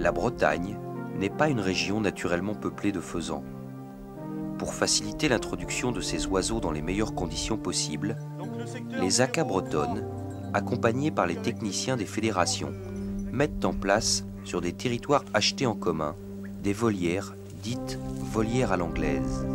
La Bretagne n'est pas une région naturellement peuplée de faisans. Pour faciliter l'introduction de ces oiseaux dans les meilleures conditions possibles, les ACA bretonnes, accompagnés par les techniciens des fédérations, mettent en place, sur des territoires achetés en commun, des volières dites volières à l'anglaise.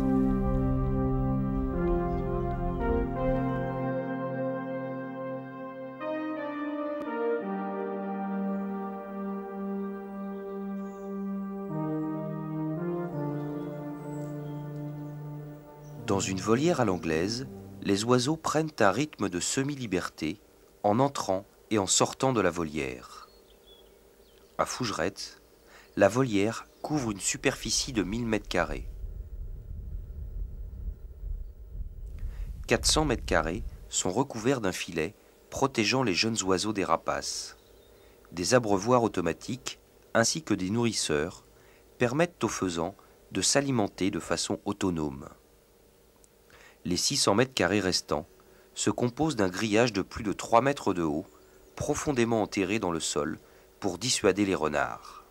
Dans une volière à l'anglaise, les oiseaux prennent un rythme de semi-liberté en entrant et en sortant de la volière. À Fougerette, la volière couvre une superficie de 1000 m². 400 m² sont recouverts d'un filet protégeant les jeunes oiseaux des rapaces. Des abreuvoirs automatiques ainsi que des nourrisseurs permettent aux faisans de s'alimenter de façon autonome. Les 600 m² restants se composent d'un grillage de plus de 3 mètres de haut, profondément enterré dans le sol pour dissuader les renards.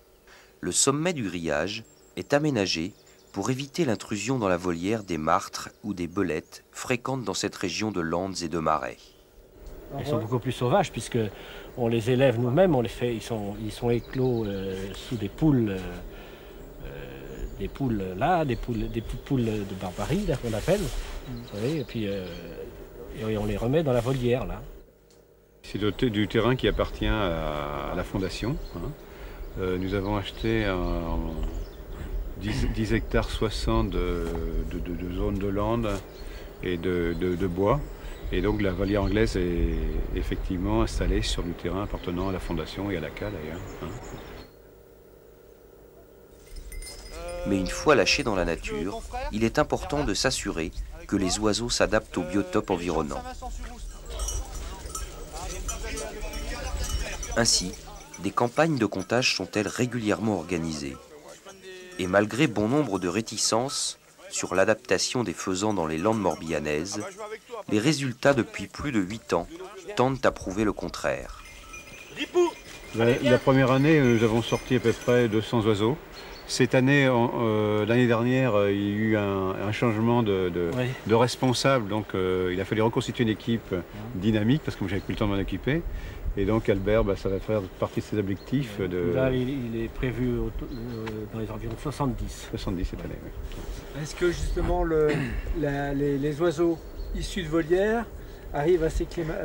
Le sommet du grillage est aménagé pour éviter l'intrusion dans la volière des martres ou des belettes fréquentes dans cette région de landes et de marais. Ils sont beaucoup plus sauvages puisque on les élève nous-mêmes, on les fait, ils sont éclos sous des poules là, des petites poules de barbarie qu'on appelle, vous savez, et puis et on les remet dans la volière là. C'est du terrain qui appartient à la fondation. Nous avons acheté 10 hectares 60 de zones de lande et de bois. Et donc la volière anglaise est effectivement installée sur du terrain appartenant à la fondation et à l'ACA d'ailleurs. Mais une fois lâchés dans la nature, il est important de s'assurer que les oiseaux s'adaptent au biotope environnant. Ainsi, des campagnes de comptage sont-elles régulièrement organisées. Et malgré bon nombre de réticences sur l'adaptation des faisans dans les landes morbihanaises, les résultats depuis plus de 8 ans tendent à prouver le contraire. La première année, nous avons sorti à peu près 200 oiseaux. Cette année, l'année dernière, il y a eu un changement de responsable, donc il a fallu reconstituer une équipe dynamique parce que j'avais plus le temps de m'en occuper. Et donc Albert, ça va faire partie de ses objectifs. Là, il est prévu dans les environs 70. 70 cette année, oui. Est-ce que justement les oiseaux issus de volières arrivent à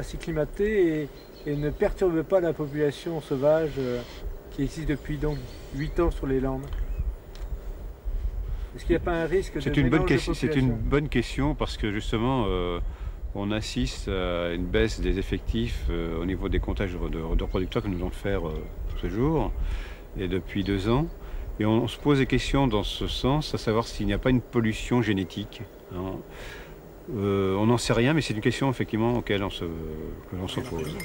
s'acclimater et ne perturbent pas la population sauvage qui existe depuis donc 8 ans sur les Landes? Est-ce qu'il n'y a pas un risque de mélange de population? C'est une bonne question parce que justement on assiste à une baisse des effectifs au niveau des comptages de reproducteurs que nous allons faire ce jour et depuis 2 ans. Et on se pose des questions dans ce sens, à savoir s'il n'y a pas une pollution génétique. On n'en sait rien, mais c'est une question effectivement auquel on se pose.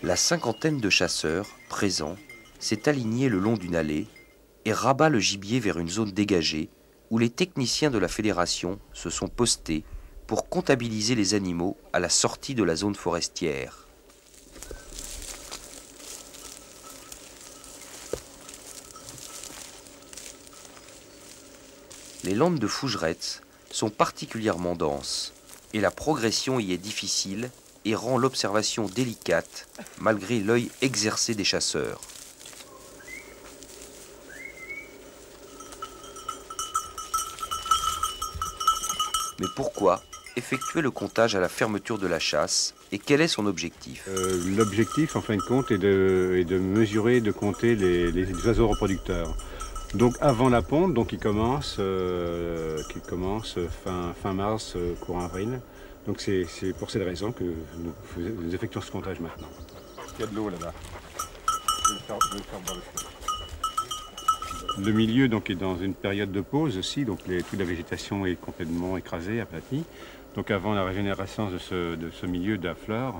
La cinquantaine de chasseurs présents s'est alignée le long d'une allée et rabat le gibier vers une zone dégagée où les techniciens de la fédération se sont postés pour comptabiliser les animaux à la sortie de la zone forestière. Les landes de Fougerette sont particulièrement denses et la progression y est difficile et rend l'observation délicate malgré l'œil exercé des chasseurs. Mais pourquoi effectuer le comptage à la fermeture de la chasse et quel est son objectif? L'objectif, en fin de compte, est de mesurer, de compter les oiseaux reproducteurs. Donc avant la ponte, donc qui commence fin mars, courant avril. Donc c'est pour cette raison que nous effectuons ce comptage maintenant. Il y a de l'eau là-bas. Le milieu donc, est dans une période de pause aussi, donc toute la végétation est complètement écrasée, aplatie. Donc avant la régénérescence de ce milieu de la fleur,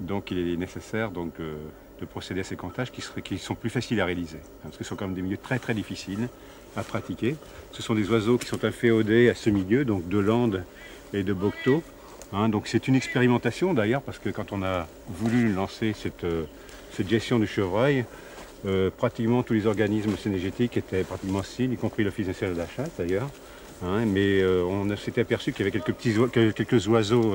donc il est nécessaire donc, de de procéder à ces comptages qui sont plus faciles à réaliser. Parce que ce sont quand même des milieux très très difficiles à pratiquer. Ce sont des oiseaux qui sont inféodés à ce milieu, donc de landes et de bocteaux. Donc c'est une expérimentation d'ailleurs, parce que quand on a voulu lancer cette gestion du chevreuil, pratiquement tous les organismes synergétiques étaient pratiquement hostiles, y compris l'Office national de la chasse d'ailleurs. Mais on s'était aperçu qu'il y avait quelques oiseaux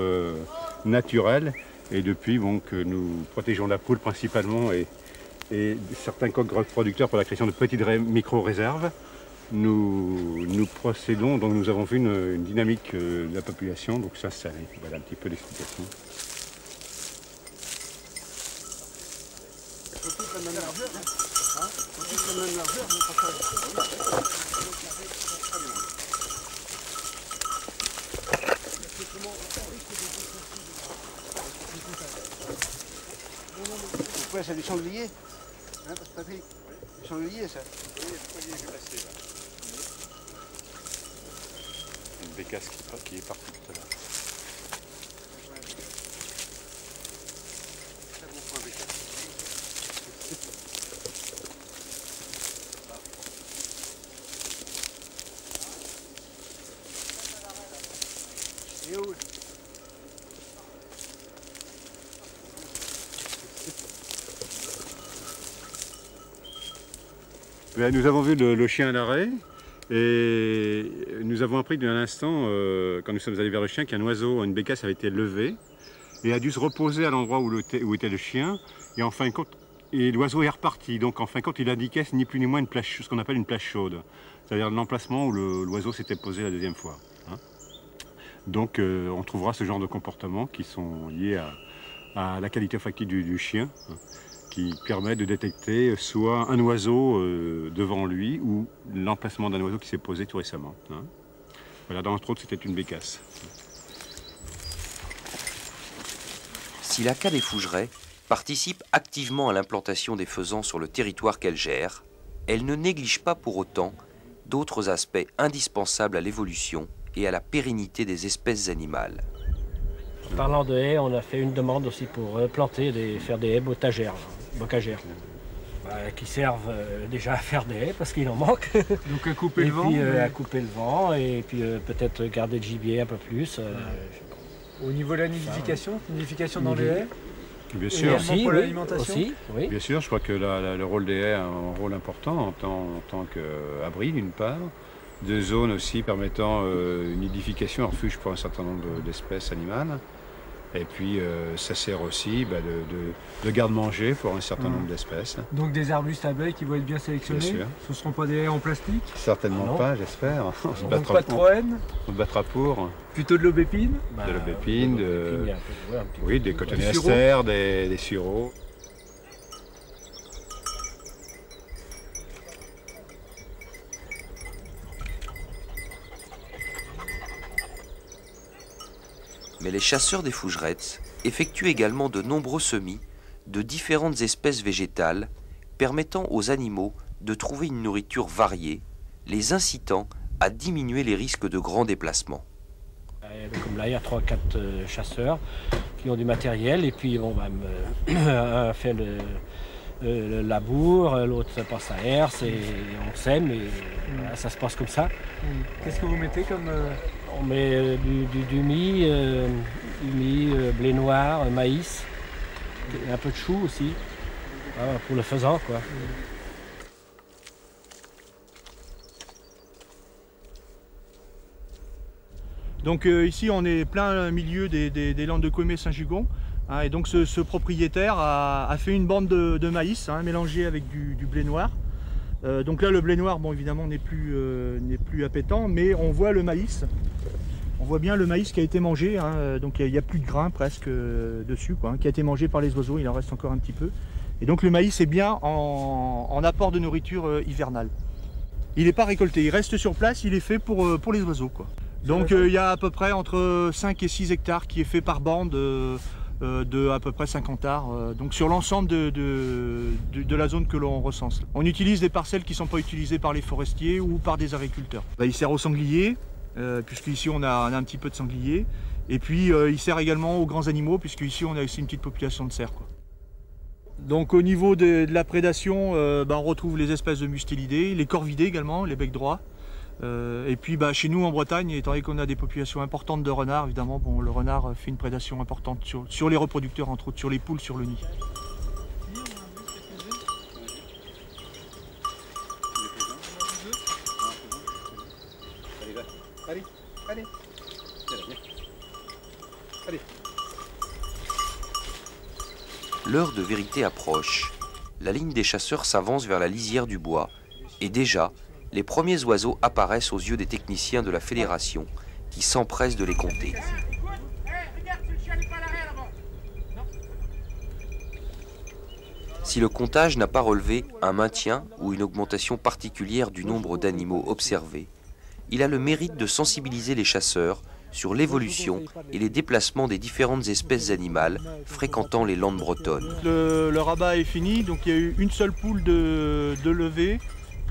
naturels, et depuis que nous protégeons la poule principalement et certains coqs reproducteurs pour la création de petites micro-réserves, nous procédons, donc nous avons vu une dynamique de la population, donc ça voilà un petit peu l'explication. Ouais, c'est du sanglier. Hein, Patrick, du sanglier, ça. Oui, le sanglier que j'ai passé là. Une bécasse qui est partie tout à l'heure. Très bon point, bécasse. Et où? Nous avons vu le chien à l'arrêt et nous avons appris d'un instant, quand nous sommes allés vers le chien, qu'un oiseau, une bécasse avait été levée et a dû se reposer à l'endroit où était le chien. Et en fin de compte, l'oiseau est reparti. Donc en fin de compte, il indiquait ni plus ni moins ce qu'on appelle une place chaude, c'est-à-dire l'emplacement où l'oiseau s'était posé la deuxième fois. Donc on trouvera ce genre de comportements qui sont liés à la qualité olfactive du chien, qui permet de détecter soit un oiseau devant lui ou l'emplacement d'un oiseau qui s'est posé tout récemment. Voilà, entre autres, c'était une bécasse. Si la Ca des Fougerets participe activement à l'implantation des faisans sur le territoire qu'elle gère, elle ne néglige pas pour autant d'autres aspects indispensables à l'évolution et à la pérennité des espèces animales. En parlant de haies, on a fait une demande aussi pour faire des haies bocagères, qui servent déjà à faire des haies parce qu'il en manque. Donc à couper le vent. Et puis à couper le vent et puis peut-être garder le gibier un peu plus. Au niveau de la nidification dans les haies. Bien sûr. Aussi, pour l'alimentation. Oui. Bien sûr, je crois que le rôle des haies a un rôle important en tant qu'abri d'une part, de zones aussi permettant une nidification, un refuge pour un certain nombre d'espèces animales. Et puis ça sert aussi de garde-manger pour un certain nombre d'espèces. Donc des arbustes abeilles qui vont être bien sélectionnés. Bien sûr. Ce ne seront pas des haies en plastique. Certainement pas, j'espère. Donc pas de troène. On se battra pour. Plutôt de l'aubépine. De l'aubépine, oui, des cotonéastères, des sureaux. Mais les chasseurs des Fougerettes effectuent également de nombreux semis de différentes espèces végétales permettant aux animaux de trouver une nourriture variée, les incitant à diminuer les risques de grands déplacements. Comme là, il y a 3-4 chasseurs qui ont du matériel et puis un fait le labour, l'autre passe à herse et on sème et voilà, ça se passe comme ça. Qu'est-ce que vous mettez comme... On met du mie, blé noir, maïs, un peu de chou aussi, voilà, pour le faisan quoi. Donc ici on est plein milieu des landes de Couémé Saint-Jugon. Et donc ce propriétaire a fait une bande de maïs mélangée avec du blé noir. Donc là le blé noir, bon évidemment n'est plus appétant, mais on voit le maïs. On voit bien le maïs qui a été mangé, donc il n'y a plus de grains presque dessus, qui a été mangé par les oiseaux, il en reste encore un petit peu. Et donc le maïs est bien en apport de nourriture hivernale. Il n'est pas récolté, il reste sur place, il est fait pour les oiseaux, quoi. Donc il y a à peu près entre 5 et 6 hectares qui est fait par bande de à peu près 50 arts, donc sur l'ensemble de la zone que l'on recense. On utilise des parcelles qui ne sont pas utilisées par les forestiers ou par des agriculteurs. Il sert aux sangliers, puisqu'ici on a un petit peu de sangliers, et puis il sert également aux grands animaux, puisqu'ici on a aussi une petite population de cerfs, quoi. Donc au niveau de la prédation, on retrouve les espèces de mustélidés, les corvidés également, les becs droits. Et puis chez nous en Bretagne, étant donné qu'on a des populations importantes de renards, évidemment, le renard fait une prédation importante sur les reproducteurs, entre autres sur les poules, sur le nid. Allez, allez. Allez. L'heure de vérité approche. La ligne des chasseurs s'avance vers la lisière du bois et déjà, les premiers oiseaux apparaissent aux yeux des techniciens de la fédération qui s'empressent de les compter. Si le comptage n'a pas relevé un maintien ou une augmentation particulière du nombre d'animaux observés, il a le mérite de sensibiliser les chasseurs sur l'évolution et les déplacements des différentes espèces animales fréquentant les landes bretonnes. Le rabat est fini, donc il y a eu une seule poule de levée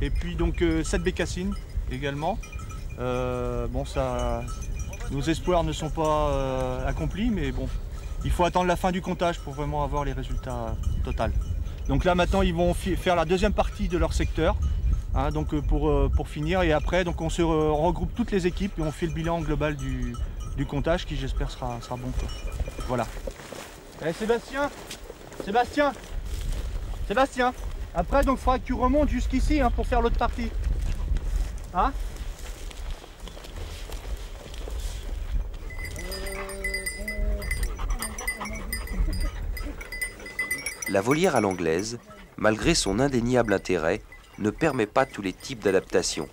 et puis donc 7 bécassines également. Nos espoirs ne sont pas accomplis, mais bon, il faut attendre la fin du comptage pour vraiment avoir les résultats totaux. Donc là maintenant ils vont faire la deuxième partie de leur secteur. Donc pour finir, et après donc on se regroupe toutes les équipes et on fait le bilan global du comptage qui j'espère sera bon, quoi. Voilà. Allez, Sébastien, après donc il faudra que tu remontes jusqu'ici pour faire l'autre partie. La volière à l'anglaise, malgré son indéniable intérêt, ne permet pas tous les types d'adaptation.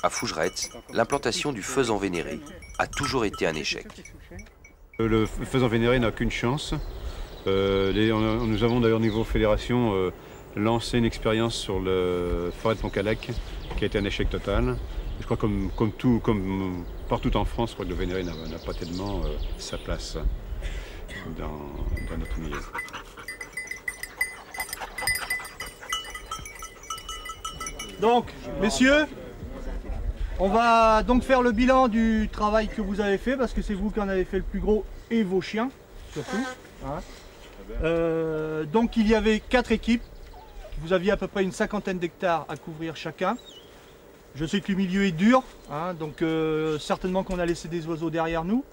À Fougerets, l'implantation du faisan vénéré a toujours été un échec. Le faisan vénéré n'a qu'une chance. Nous avons d'ailleurs au niveau fédération lancé une expérience sur le forêt de Pontcallec qui a été un échec total. Je crois comme partout en France, je crois que le vénéré n'a pas tellement sa place dans notre milieu. Donc, messieurs, on va donc faire le bilan du travail que vous avez fait, parce que c'est vous qui en avez fait le plus gros, et vos chiens, surtout. Donc il y avait 4 équipes, vous aviez à peu près une 50aine d'hectares à couvrir chacun. Je sais que le milieu est dur, donc certainement qu'on a laissé des oiseaux derrière nous.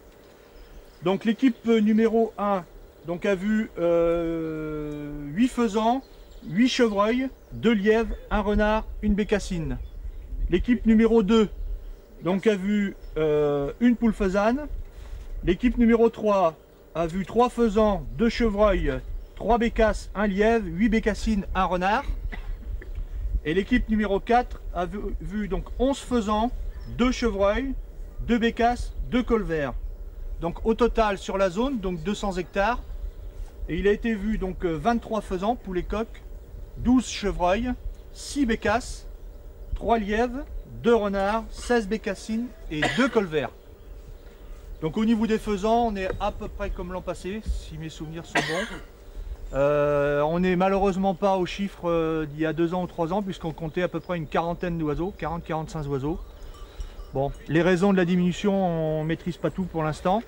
Donc l'équipe numéro 1 donc, a vu 8 faisans, 8 chevreuils, 2 lièvres, 1 renard, 1 bécassine. L'équipe numéro 2 donc, a vu une poule faisane. L'équipe numéro 3 a vu 3 faisans, 2 chevreuils, 3 bécasses, 1 lièvre, 8 bécassines, 1 renard. Et l'équipe numéro 4 a vu donc 11 faisans, 2 chevreuils, 2 bécasses, 2 colverts. Donc au total sur la zone, donc 200 hectares. Et il a été vu donc 23 faisans, poules et coqs, 12 chevreuils, 6 bécasses, 3 lièvres, 2 renards, 16 bécassines et 2 colverts. Donc au niveau des faisans, on est à peu près comme l'an passé, si mes souvenirs sont bons. On n'est malheureusement pas au chiffre d'il y a 2 ans ou 3 ans, puisqu'on comptait à peu près une quarantaine d'oiseaux, 40-45 oiseaux. Bon, les raisons de la diminution, on ne maîtrise pas tout pour l'instant.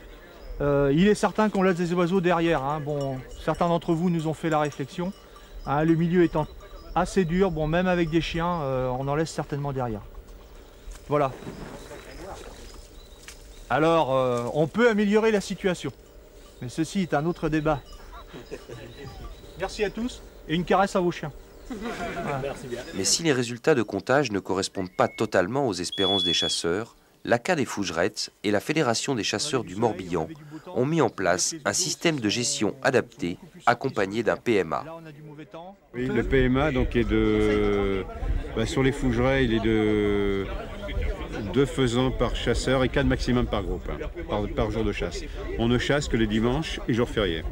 Il est certain qu'on laisse des oiseaux derrière. Bon, certains d'entre vous nous ont fait la réflexion. Le milieu étant assez dur, bon, même avec des chiens, on en laisse certainement derrière. Voilà. Alors, on peut améliorer la situation. Mais ceci est un autre débat. Merci à tous et une caresse à vos chiens. Voilà. Merci bien. Mais si les résultats de comptage ne correspondent pas totalement aux espérances des chasseurs, l'ACA des Fougerets et la Fédération des chasseurs du Morbihan ont mis en place un système de gestion adapté, accompagné d'un PMA. Oui, le PMA donc, est sur les Fougerets, il est de 2 faisans par chasseur et 4 maximum par groupe, par jour de chasse. On ne chasse que les dimanches et jours fériés.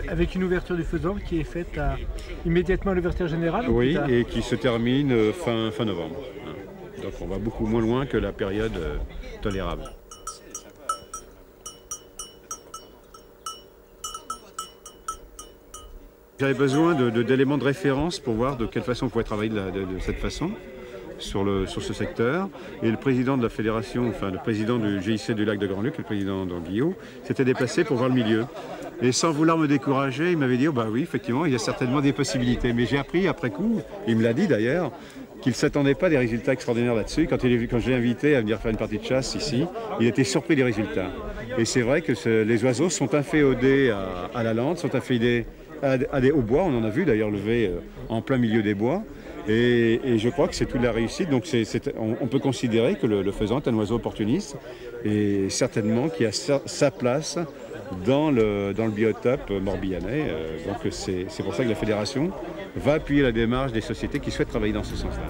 Avec une ouverture du faisan qui est faite immédiatement à l'ouverture générale? Oui, et qui se termine fin novembre. Donc on va beaucoup moins loin que la période tolérable. J'avais besoin d'éléments de référence pour voir de quelle façon on pouvait travailler de cette façon. sur ce secteur. Et le président de la fédération, enfin le président du GIC du lac de Grand-Luc, le président d'Anguillot, s'était déplacé pour voir le milieu. Et sans vouloir me décourager, il m'avait dit, oh bah oui, effectivement, il y a certainement des possibilités. Mais j'ai appris après coup, il me l'a dit d'ailleurs, qu'il ne s'attendait pas à des résultats extraordinaires là-dessus. Quand je l'ai invité à venir faire une partie de chasse ici, il était surpris des résultats. Et c'est vrai que les oiseaux sont inféodés à la lande, sont inféodés au bois. On en a vu d'ailleurs lever en plein milieu des bois. Et je crois que c'est toute la réussite. Donc on peut considérer que le faisan est un oiseau opportuniste et certainement qui a sa place dans le biotope morbihanais. Donc c'est pour ça que la fédération va appuyer la démarche des sociétés qui souhaitent travailler dans ce sens-là.